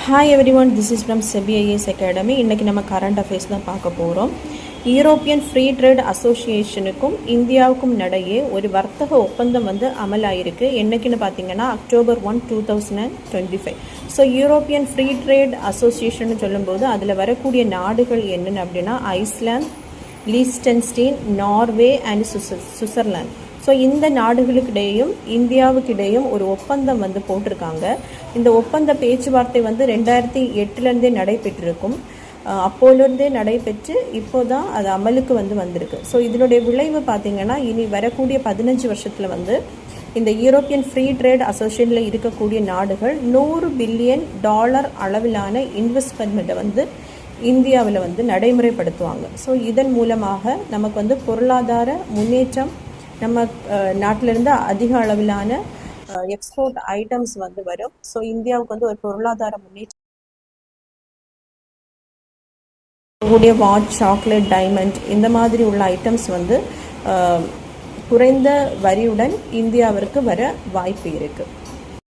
Hi everyone, this is from CPIS academy. இன்றைக்கி நம்ம current affairs தான் பார்க்க போகிறோம். யூரோப்பியன் ஃப்ரீ ட்ரேட் அசோசியேஷனுக்கும் இந்தியாவுக்கும் இடையே ஒரு வர்த்தக ஒப்பந்தம் அமலாயிருக்கு. என்னைக்குன்னு பார்த்தீங்கன்னா October 1, 2025. So European free trade association சொல்லும்போது அதில் வரக்கூடிய நாடுகள் என்னென்னு அப்படின்னா Iceland, Liechtenstein, Norway and Switzerland. So இந்த நாடுகளுக்கிடையும் இந்தியாவுக்கிடையும் ஒரு ஒப்பந்தம் போட்டிருக்காங்க. இந்த ஒப்பந்த பேச்சுவார்த்தை 2008 நடைபெற்றிருக்கும். அப்போலேருந்தே நடைபெற்று இப்போ தான் அது அமலுக்கு வந்திருக்கு. ஸோ இதனுடைய விளைவு பார்த்திங்கன்னா இனி வரக்கூடிய 15 வருஷத்தில் இந்த யூரோப்பியன் ஃப்ரீ ட்ரேட் அசோசியேஷனில் இருக்கக்கூடிய நாடுகள் $100 பில்லியன் அளவிலான இன்வெஸ்ட்மெண்ட்டை இந்தியாவில் நடைமுறைப்படுத்துவாங்க. ஸோ இதன் மூலமாக நமக்கு பொருளாதார முன்னேற்றம், நம்ம நாட்டிலிருந்து அதிக அளவிலான எக்ஸ்போர்ட் ஐட்டம்ஸ் வரும். ஸோ இந்தியாவுக்கு ஒரு பொருளாதார முன்னேற்றம் கூடிய வாட்ச், சாக்லேட், டைமண்ட் இந்த மாதிரி உள்ள ஐட்டம்ஸ் குறைந்த வரியுடன் இந்தியாவிற்கு வர வாய்ப்பு இருக்குது.